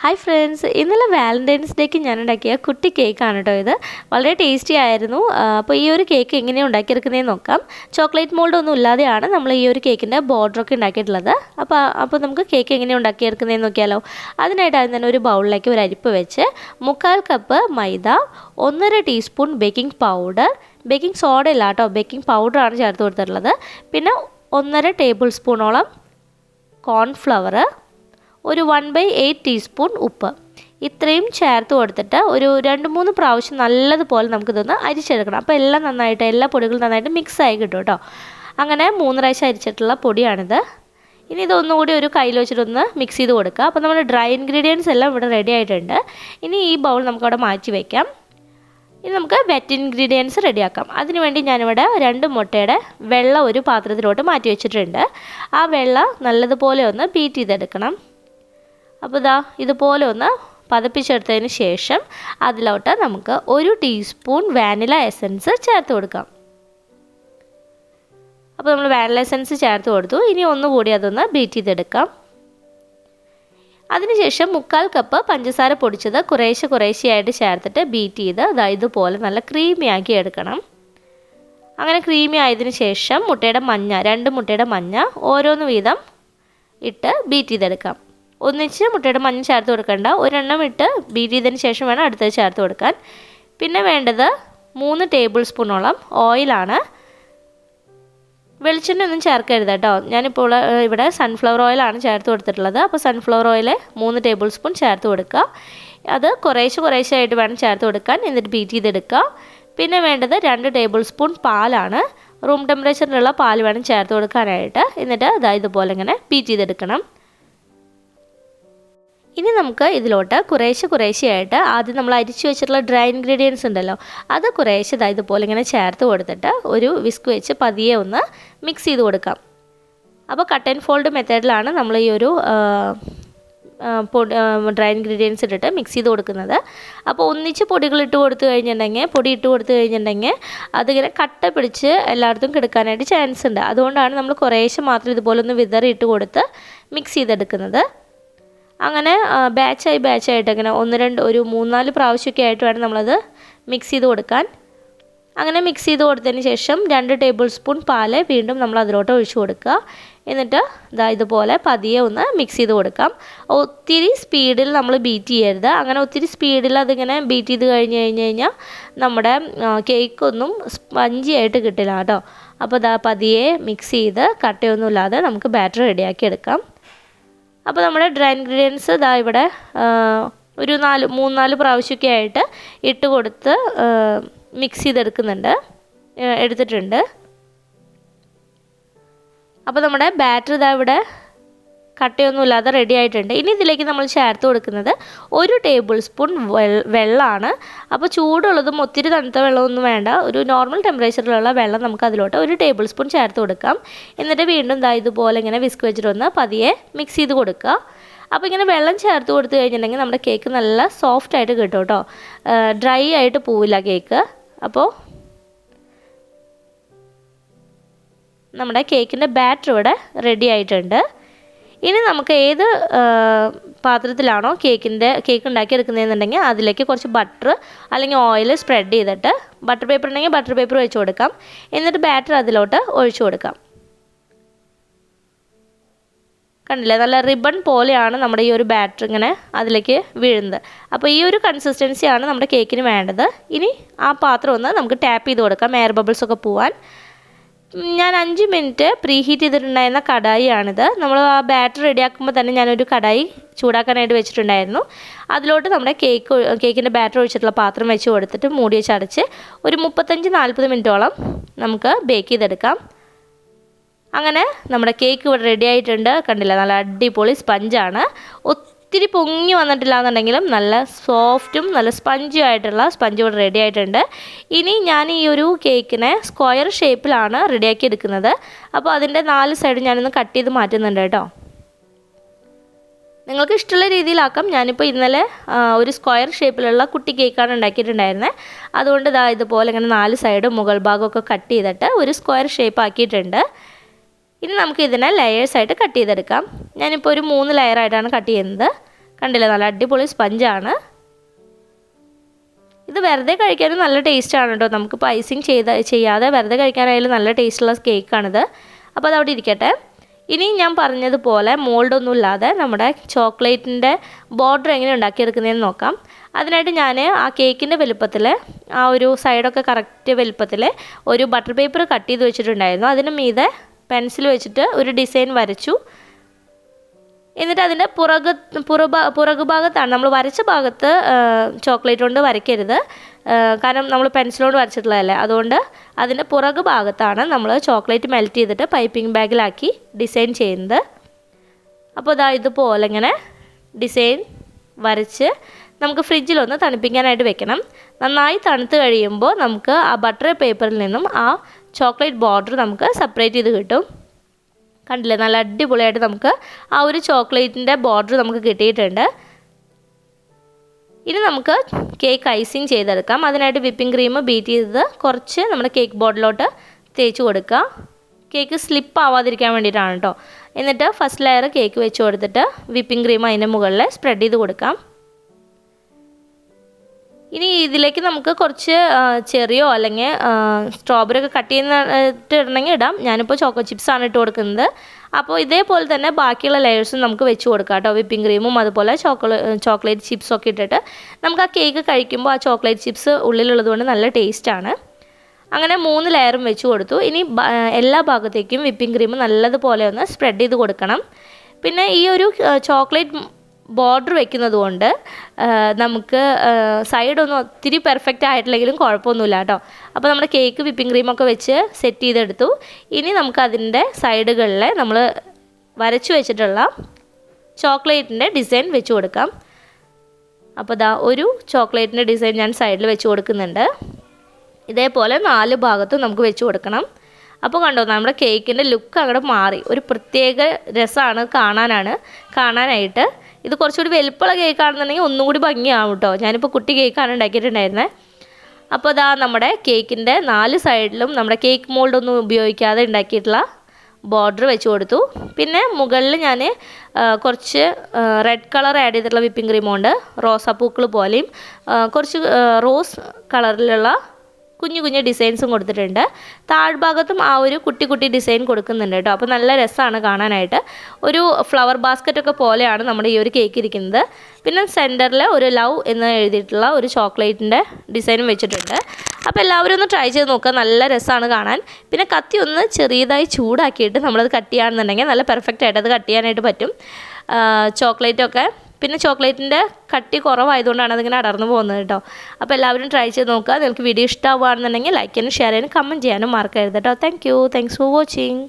Hi friends, ഇന്നലെ Valentine's ഡേക്ക് ഞാൻ ഉണ്ടാക്കിയ കുട്ടി കേക്കാണ് കേട്ടോ ഇത്. വളരെ ടേസ്റ്റി ആയിരുന്നു. അപ്പോൾ ഈ ഒരു കേക്ക് എങ്ങനെയാണ് ഉണ്ടാക്കിയെടുക്കുന്നതെന്ന് നോക്കാം. ചോക്ലേറ്റ് മോൾഡ് ഒന്നും ഇല്ലാതെയാണ് നമ്മൾ ഈ ഒരു കേക്കിൻ്റെ ബോർഡറൊക്കെ ഉണ്ടാക്കിയിട്ടുള്ളത്. അപ്പോൾ നമുക്ക് കേക്ക് എങ്ങനെയാണ് ഉണ്ടാക്കിയെടുക്കുന്നതെന്ന് നോക്കിയാലോ. അതിനായിട്ട് ആദ്യം തന്നെ ഒരു ബൗളിലേക്ക് ഒരു അരിപ്പ് വെച്ച് 1/4 കപ്പ് മൈദ, 1.5 teaspoon baking powder, baking soda ഇല്ല കേട്ടോ, ബേക്കിംഗ് പൗഡറാണ് ചേർത്ത് കൊടുത്തിട്ടുള്ളത്. പിന്നെ 1.5 ടേബിൾ സ്പൂണോളം കോൺഫ്ലവർ, ഒരു 1/8 ടീസ്പൂൺ ഉപ്പ്, ഇത്രയും ചേർത്ത് കൊടുത്തിട്ട് ഒരു 2-3 പ്രാവശ്യം നല്ലതുപോലെ നമുക്കിതൊന്ന് അരിച്ചെടുക്കണം. അപ്പോൾ എല്ലാം നന്നായിട്ട്, എല്ലാ പൊടികളും നന്നായിട്ട് മിക്സായി കിട്ടും കേട്ടോ. അങ്ങനെ 3 പ്രാവശ്യം അരിച്ചിട്ടുള്ള പൊടിയാണിത്. ഇനി ഇതൊന്നുകൂടി ഒരു കയ്യിൽ വെച്ചിട്ടൊന്ന് മിക്സ് ചെയ്ത് കൊടുക്കുക. അപ്പോൾ നമ്മുടെ ഡ്രൈ ഇൻഗ്രീഡിയൻസ് എല്ലാം ഇവിടെ റെഡി ആയിട്ടുണ്ട്. ഇനി ഈ ബൗൾ നമുക്കവിടെ മാറ്റി വയ്ക്കാം. ഇനി നമുക്ക് വെറ്റ് ഇൻഗ്രീഡിയൻസ് റെഡിയാക്കാം. അതിനുവേണ്ടി ഞാനിവിടെ 2 മുട്ടയുടെ വെള്ള ഒരു പാത്രത്തിലോട്ട് മാറ്റി വെച്ചിട്ടുണ്ട്. ആ വെള്ളം നല്ലതുപോലെ ഒന്ന് ബീറ്റ് ചെയ്തെടുക്കണം. അപ്പോൾ ഇതുപോലെ ഒന്ന് പതപ്പിച്ചെടുത്തതിന് ശേഷം അതിലോട്ട് നമുക്ക് 1 ടീസ്പൂൺ വാനില എസൻസ് ചേർത്ത് കൊടുക്കാം. അപ്പോൾ നമ്മൾ വാനില എസൻസ് ചേർത്ത് കൊടുത്തു. ഇനി ഒന്നുകൂടി അതൊന്ന് ബീറ്റ് ചെയ്തെടുക്കാം. അതിനുശേഷം 1/4 കപ്പ് പഞ്ചസാര പൊടിച്ചത് കുറേശ്ശെയായിട്ട് ചേർത്തിട്ട് ബീറ്റ് ചെയ്ത് ഇതുപോലെ നല്ല ക്രീമി ആക്കി എടുക്കണം. അങ്ങനെ ക്രീമി ആയതിനു ശേഷം മുട്ടയുടെ മഞ്ഞ, 2 മുട്ടയുടെ മഞ്ഞ ഓരോന്ന് വീതം ഇട്ട് ബീറ്റ് ചെയ്തെടുക്കാം. ഒന്നിച്ച് മുട്ടയുടെ മഞ്ഞ ചേർത്ത് കൊടുക്കേണ്ട, ഒരെണ്ണം ഇട്ട് ബീറ്റ് ചെയ്തതിന് ശേഷം വേണം അടുത്തത് ചേർത്ത് കൊടുക്കാൻ. പിന്നെ വേണ്ടത് 3 ടേബിൾ സ്പൂണോളം ഓയിലാണ്. വെളിച്ചെണ്ണ ഒന്നും ചേർക്കരുത് കേട്ടോ. ഞാനിപ്പോൾ ഇവിടെ സൺഫ്ലവർ ഓയിലാണ് ചേർത്ത് കൊടുത്തിട്ടുള്ളത്. അപ്പോൾ സൺഫ്ലവർ ഓയിൽ 3 ടേബിൾ സ്പൂൺ ചേർത്ത് കൊടുക്കുക. അത് കുറേശ്ശെയായിട്ട് വേണം ചേർത്ത് കൊടുക്കാൻ. എന്നിട്ട് ബീറ്റ് ചെയ്തെടുക്കുക. പിന്നെ വേണ്ടത് 2 ടേബിൾ സ്പൂൺ പാലാണ്. റൂം ടെമ്പറേച്ചറിലുള്ള പാൽ വേണം ചേർത്ത് കൊടുക്കാനായിട്ട്. എന്നിട്ട് ഇതുപോലെ ഇങ്ങനെ ബീറ്റ് ചെയ്തെടുക്കണം. ഇനി നമുക്ക് ഇതിലോട്ട് കുറേശ്ശെയായിട്ട് ആദ്യം നമ്മൾ അരിച്ചു വെച്ചിട്ടുള്ള ഡ്രൈ ഇൻഗ്രീഡിയൻസ് ഉണ്ടല്ലോ, അത് കുറേശ്ശെ ഇതുപോലെ ഇങ്ങനെ ചേർത്ത് കൊടുത്തിട്ട് ഒരു വിസ്ക് വെച്ച് പതിയെ ഒന്ന് മിക്സ് ചെയ്ത് കൊടുക്കാം. അപ്പോൾ കട്ട് ആൻഡ് ഫോൾഡ് മെത്തേഡിലാണ് നമ്മൾ ഈ ഒരു ഡ്രൈ ഇൻഗ്രീഡിയൻസ് ഇട്ടിട്ട് മിക്സ് ചെയ്ത് കൊടുക്കുന്നത്. അപ്പോൾ ഒന്നിച്ച് പൊടി ഇട്ട് കൊടുത്തു കഴിഞ്ഞിട്ടുണ്ടെങ്കിൽ അതിങ്ങനെ കട്ട പിടിച്ച് എല്ലായിടത്തും കിടക്കാനായിട്ട് ചാൻസ് ഉണ്ട്. അതുകൊണ്ടാണ് നമ്മൾ കുറേശ്ശെ മാത്രം ഇതുപോലെ ഒന്ന് വിതറി ഇട്ട് കൊടുത്ത് മിക്സ് ചെയ്തെടുക്കുന്നത്. അങ്ങനെ ബാച്ചായിട്ട് അങ്ങനെ 3-4 പ്രാവശ്യമൊക്കെ ആയിട്ട് വേണം നമ്മളത് മിക്സ് ചെയ്ത് കൊടുക്കാൻ. അങ്ങനെ മിക്സ് ചെയ്ത് കൊടുത്തതിന് ശേഷം 2 ടേബിൾ സ്പൂൺ പാല് വീണ്ടും നമ്മൾ അതിലോട്ട് ഒഴിച്ചു കൊടുക്കുക. എന്നിട്ട് ഇതുപോലെ പതിയെ ഒന്ന് മിക്സ് ചെയ്ത് കൊടുക്കാം. ഒത്തിരി സ്പീഡിൽ നമ്മൾ ബീറ്റ് ചെയ്യരുത്. അങ്ങനെ ഒത്തിരി സ്പീഡിൽ അതിങ്ങനെ ബീറ്റ് ചെയ്ത് കഴിഞ്ഞാൽ നമ്മുടെ കേക്കൊന്നും സ്പഞ്ചി ആയിട്ട് കിട്ടില്ല കേട്ടോ. അപ്പോൾ പതിയെ മിക്സ് ചെയ്ത് കട്ടയൊന്നുമില്ലാതെ നമുക്ക് ബാറ്റർ റെഡിയാക്കി എടുക്കാം. അപ്പോൾ നമ്മുടെ ഡ്രൈ ഇൻഗ്രീഡിയൻസ് ഇവിടെ ഒരു 3-4 പ്രാവശ്യമൊക്കെ ആയിട്ട് ഇട്ട് കൊടുത്ത് മിക്സ് എടുത്തിട്ടുണ്ട്. അപ്പോൾ നമ്മുടെ ബാറ്റർ ഇവിടെ കട്ടയൊന്നുമില്ലാതെ റെഡി ആയിട്ടുണ്ട്. ഇനി ഇതിലേക്ക് നമ്മൾ ചേർത്ത് കൊടുക്കുന്നത് 1 ടേബിൾ സ്പൂൺ വെള്ളമാണ്. അപ്പോൾ ചൂടുള്ളതും ഒത്തിരി തണുത്ത വെള്ളമൊന്നും വേണ്ട, ഒരു നോർമൽ ടെമ്പറേച്ചറിലുള്ള വെള്ളം നമുക്ക് അതിലോട്ട് 1 ടേബിൾ സ്പൂൺ ചേർത്ത് കൊടുക്കാം. എന്നിട്ട് വീണ്ടും ഇതുപോലെ ഇങ്ങനെ വിസ്ക് വെച്ചിട്ടൊന്ന് പതിയെ മിക്സ് ചെയ്ത് കൊടുക്കുക. അപ്പോൾ ഇങ്ങനെ വെള്ളം ചേർത്ത് കൊടുത്തു കഴിഞ്ഞിട്ടുണ്ടെങ്കിൽ നമ്മുടെ കേക്ക് നല്ല സോഫ്റ്റ് ആയിട്ട് കിട്ടും കേട്ടോ. ഡ്രൈ ആയിട്ട് പോവില്ല കേക്ക്. അപ്പോൾ നമ്മുടെ കേക്കിൻ്റെ ബാറ്റർ ഇവിടെ റെഡി ആയിട്ടുണ്ട്. ഇനി നമുക്ക് ഏത് പാത്രത്തിലാണോ കേക്ക് ഉണ്ടാക്കിയെടുക്കുന്നതെന്നുണ്ടെങ്കിൽ അതിലേക്ക് കുറച്ച് ബട്ടർ അല്ലെങ്കിൽ ഓയിൽ സ്പ്രെഡ് ചെയ്തിട്ട്, ബട്ടർ പേപ്പർ ഉണ്ടെങ്കിൽ ബട്ടർ പേപ്പർ വെച്ച് കൊടുക്കാം. എന്നിട്ട് ബാറ്റർ അതിലോട്ട് ഒഴിച്ചു കൊടുക്കാം. കണ്ടില്ലേ, നല്ല റിബൺ പോലെയാണ് നമ്മുടെ ഈ ഒരു ബാറ്റർ ഇങ്ങനെ അതിലേക്ക് വീഴുന്നത്. അപ്പോൾ ഈ ഒരു കൺസിസ്റ്റൻസിയാണ് നമ്മുടെ കേക്കിന് വേണ്ടത്. ഇനി ആ പാത്രം ഒന്ന് നമുക്ക് ടാപ്പ് ചെയ്ത് കൊടുക്കാം, എയർ ബബിൾസൊക്കെ പോവാൻ. ഞാൻ 5 മിനിറ്റ് പ്രീ ഹീറ്റ് ചെയ്തിട്ടുണ്ടായിരുന്ന കടായിയാണിത്. നമ്മൾ ആ ബാറ്റർ റെഡിയാക്കുമ്പോൾ തന്നെ ഞാനൊരു കടായി ചൂടാക്കാനായിട്ട് വെച്ചിട്ടുണ്ടായിരുന്നു. അതിലോട്ട് നമ്മുടെ കേക്കിൻ്റെ ബാറ്റർ ഒഴിച്ചിട്ടുള്ള പാത്രം വെച്ച് കൊടുത്തിട്ട് മൂടി വെച്ച് അടച്ച് ഒരു 35-40 മിനിറ്റോളം നമുക്ക് ബേക്ക് ചെയ്തെടുക്കാം. അങ്ങനെ നമ്മുടെ കേക്ക് ഇവിടെ റെഡി ആയിട്ടുണ്ട്. കണ്ടില്ല, നല്ല അടിപൊളി സ്പഞ്ചാണ്. ഒത്തിരി പൊങ്ങി വന്നിട്ടില്ല എന്നുണ്ടെങ്കിലും നല്ല സോഫ്റ്റും നല്ല സ്പഞ്ചും ആയിട്ടുള്ള സ്പഞ്ച് ഇവിടെ റെഡി ആയിട്ടുണ്ട്. ഇനി ഞാൻ ഈ ഒരു കേക്കിനെ സ്ക്വയർ ഷേപ്പിലാണ് റെഡിയാക്കി എടുക്കുന്നത്. അപ്പോൾ അതിൻ്റെ 4 സൈഡും ഞാനൊന്ന് കട്ട് ചെയ്ത് മാറ്റുന്നുണ്ട് കേട്ടോ. നിങ്ങൾക്ക് ഇഷ്ടമുള്ള രീതിയിലാക്കാം. ഞാനിപ്പോൾ ഇന്നലെ ഒരു സ്ക്വയർ ഷേപ്പിലുള്ള കുട്ടി കേക്കാണ് ഉണ്ടാക്കിയിട്ടുണ്ടായിരുന്നത്. അതുകൊണ്ട് ഇതുപോലെ ഇങ്ങനെ 4 സൈഡും മുകൾ ഭാഗമൊക്കെ കട്ട് ചെയ്തിട്ട് ഒരു സ്ക്വയർ ഷേപ്പ് ആക്കിയിട്ടുണ്ട്. ഇനി നമുക്ക് ഇതിനെ ലെയേഴ്സായിട്ട് കട്ട് ചെയ്തെടുക്കാം. ഞാനിപ്പോൾ ഒരു 3 ലെയറായിട്ടാണ് കട്ട് ചെയ്യുന്നത്. കണ്ടില്ലേ, നല്ല അടിപൊളി സ്പഞ്ചാണ്. ഇത് വെറുതെ കഴിക്കാനും നല്ല ടേസ്റ്റാണ് കേട്ടോ. നമുക്കിപ്പോൾ ഐസിങ് ചെയ്യാതെ വെറുതെ കഴിക്കാനായാലും നല്ല ടേസ്റ്റുള്ള കേക്കാണിത്. അപ്പോൾ അതവിടെ ഇരിക്കട്ടെ. ഇനി ഞാൻ പറഞ്ഞതുപോലെ മോൾഡൊന്നും ഇല്ലാതെ നമ്മുടെ ചോക്ലേറ്റിൻ്റെ ബോർഡർ എങ്ങനെ ഉണ്ടാക്കിയെടുക്കുന്നതെന്ന് നോക്കാം. അതിനായിട്ട് ഞാൻ ആ കേക്കിൻ്റെ വലുപ്പത്തിൽ, ആ ഒരു സൈഡൊക്കെ കറക്റ്റ് വലുപ്പത്തിൽ ഒരു ബട്ടർ പേപ്പർ കട്ട് ചെയ്ത് വെച്ചിട്ടുണ്ടായിരുന്നു. അതിന് മീതെ പെൻസിൽ വെച്ചിട്ട് ഒരു ഡിസൈൻ വരച്ചു. എന്നിട്ട് അതിൻ്റെ പുറകു ഭാഗത്താണ്, നമ്മൾ വരച്ച ഭാഗത്ത് ചോക്ലേറ്റ് കൊണ്ട് വരയ്ക്കരുത്, കാരണം നമ്മൾ പെൻസിലോട് വരച്ചിട്ടുള്ളതല്ലേ. അതുകൊണ്ട് അതിൻ്റെ പുറകു ഭാഗത്താണ് നമ്മൾ ചോക്ലേറ്റ് മെൽറ്റ് ചെയ്തിട്ട് പൈപ്പിംഗ് ബാഗിലാക്കി ഡിസൈൻ ചെയ്യുന്നത്. അപ്പോൾ ഇതുപോലെ ഇങ്ങനെ ഡിസൈൻ വരച്ച് നമുക്ക് ഫ്രിഡ്ജിലൊന്ന് തണുപ്പിക്കാനായിട്ട് വെക്കണം. നന്നായി തണുത്ത് കഴിയുമ്പോൾ നമുക്ക് ആ ബട്ടർ പേപ്പറിൽ നിന്നും ആ ചോക്ലേറ്റ് ബോർഡർ നമുക്ക് സെപ്പറേറ്റ് ചെയ്ത് കിട്ടും. കണ്ടില്ലേ, നല്ല അടിപൊളിയായിട്ട് നമുക്ക് ആ ഒരു ചോക്ലേറ്റിൻ്റെ ബോർഡർ നമുക്ക് കിട്ടിയിട്ടുണ്ട്. ഇനി നമുക്ക് കേക്ക് ഐസിങ് ചെയ്തെടുക്കാം. അതിനായിട്ട് വിപ്പിംഗ് ക്രീം ബീറ്റ് ചെയ്തത് കുറച്ച് നമ്മുടെ കേക്ക് ബോർഡിലോട്ട് തേച്ച് കൊടുക്കുക. കേക്ക് സ്ലിപ്പ് ആവാതിരിക്കാൻ വേണ്ടിയിട്ടാണ് കേട്ടോ. എന്നിട്ട് ഫസ്റ്റ് ലെയർ കേക്ക് വെച്ച് കൊടുത്തിട്ട് വിപ്പിംഗ് ക്രീം അതിൻ്റെ മുകളിൽ സ്പ്രെഡ് ചെയ്ത് കൊടുക്കാം. ഇനി ഇതിലേക്ക് നമുക്ക് കുറച്ച് ചെറിയോ അല്ലെങ്കിൽ സ്ട്രോബെറി ഒക്കെ കട്ട് ചെയ്തിട്ട് ഇടണമെങ്കിൽ ഇടാം. ഞാനിപ്പോൾ ചോക്കോ ചിപ്സാണ് ഇട്ട് കൊടുക്കുന്നത്. അപ്പോൾ ഇതേപോലെ തന്നെ ബാക്കിയുള്ള ലെയേഴ്സും നമുക്ക് വെച്ച് കൊടുക്കാം കേട്ടോ. വിപ്പിംഗ് ക്രീമും അതുപോലെ ചോക്ലേറ്റ് ചിപ്സൊക്കെ ഇട്ടിട്ട് നമുക്ക് ആ കേക്ക് കഴിക്കുമ്പോൾ ആ ചോക്ലേറ്റ് ചിപ്സ് ഉള്ളിലുള്ളത് കൊണ്ട് നല്ല ടേസ്റ്റാണ്. അങ്ങനെ 3 ലെയറും വെച്ച് കൊടുത്തു. ഇനി എല്ലാ ഭാഗത്തേക്കും വിപ്പിംഗ് ക്രീം നല്ലതുപോലെ ഒന്ന് സ്പ്രെഡ് ചെയ്ത് കൊടുക്കണം. പിന്നെ ഈ ഒരു ചോക്ലേറ്റ് ബോർഡർ വെക്കുന്നത് കൊണ്ട് നമുക്ക് സൈഡൊന്നും ഒത്തിരി പെർഫെക്റ്റ് ആയിട്ടില്ലെങ്കിലും കുഴപ്പമൊന്നുമില്ല കേട്ടോ. അപ്പോൾ നമ്മുടെ കേക്ക് വിപ്പിംഗ് ക്രീമൊക്കെ വെച്ച് സെറ്റ് ചെയ്തെടുത്തു. ഇനി നമുക്കതിൻ്റെ സൈഡുകളിൽ നമ്മൾ വരച്ചു വെച്ചിട്ടുള്ള ചോക്ലേറ്റിൻ്റെ ഡിസൈൻ വെച്ച് കൊടുക്കാം. അപ്പോൾ ഒരു ചോക്ലേറ്റിൻ്റെ ഡിസൈൻ ഞാൻ സൈഡിൽ വെച്ച് കൊടുക്കുന്നുണ്ട്. ഇതേപോലെ 4 ഭാഗത്തും നമുക്ക് വെച്ച് കൊടുക്കണം. അപ്പോൾ കണ്ടോ, നമ്മുടെ കേക്കിൻ്റെ ലുക്ക് അങ്ങോട്ട് മാറി. ഒരു പ്രത്യേക രസമാണ് കാണാനായിട്ട്. ഇത് കുറച്ചുകൂടി വലുപ്പമുള്ള കേക്കാണെന്നുണ്ടെങ്കിൽ ഒന്നും കൂടി ഭംഗിയാവും കേട്ടോ. ഞാനിപ്പോൾ കുട്ടി കേക്കാണ് ഉണ്ടാക്കിയിട്ടുണ്ടായിരുന്നത്. അപ്പോൾ നമ്മുടെ കേക്കിൻ്റെ 4 സൈഡിലും നമ്മുടെ കേക്ക് മോൾഡൊന്നും ഉപയോഗിക്കാതെ ഉണ്ടാക്കിയിട്ടുള്ള ബോർഡർ വെച്ച് കൊടുത്തു. പിന്നെ മുകളിൽ ഞാൻ കുറച്ച് റെഡ് കളർ ആഡ് ചെയ്തിട്ടുള്ള വിപ്പിംഗ് ക്രീം കൊണ്ട് റോസാപ്പൂക്കൾ പോലെയും കുറച്ച് റോസ് കളറിലുള്ള കുഞ്ഞു ഡിസൈൻസും കൊടുത്തിട്ടുണ്ട്. താഴ്ഭാഗത്തും ആ ഒരു കുട്ടി ഡിസൈൻ കൊടുക്കുന്നുണ്ട് കേട്ടോ. അപ്പോൾ നല്ല രസമാണ് കാണാനായിട്ട്. ഒരു ഫ്ലവർ ബാസ്ക്കറ്റൊക്കെ പോലെയാണ് നമ്മുടെ ഈ ഒരു കേക്ക് ഇരിക്കുന്നത്. പിന്നെ സെൻറ്ററിൽ ഒരു ലവ് എന്ന് എഴുതിയിട്ടുള്ള ഒരു ചോക്ലേറ്റിൻ്റെ ഡിസൈനും വെച്ചിട്ടുണ്ട്. അപ്പോൾ എല്ലാവരും ഒന്ന് ട്രൈ ചെയ്ത് നോക്കുക, നല്ല രസമാണ് കാണാൻ. പിന്നെ കത്തി ഒന്ന് ചെറിയതായി ചൂടാക്കിയിട്ട് നമ്മളത് കട്ട് ചെയ്യുകയാണെന്നുണ്ടെങ്കിൽ നല്ല പെർഫെക്റ്റ് ആയിട്ട് അത് കട്ട് ചെയ്യാനായിട്ട് പറ്റും. ചോക്ലേറ്റൊക്കെ പിന്നെ ചോക്ലേറ്റിൻ്റെ കട്ടി കുറവായതുകൊണ്ടാണ് അതിങ്ങനെ അടർന്നു പോകുന്നത് കേട്ടോ. അപ്പോൾ എല്ലാവരും ട്രൈ ചെയ്ത് നോക്കുക. നിങ്ങൾക്ക് വീഡിയോ ഇഷ്ടമാവുകയാണെന്നുണ്ടെങ്കിൽ ലൈക്ക് ചെയ്യാനും ഷെയർ ചെയ്യാനും കമൻറ്റ് ചെയ്യാനും മറക്കരുത് കേട്ടോ. Thanks for watching.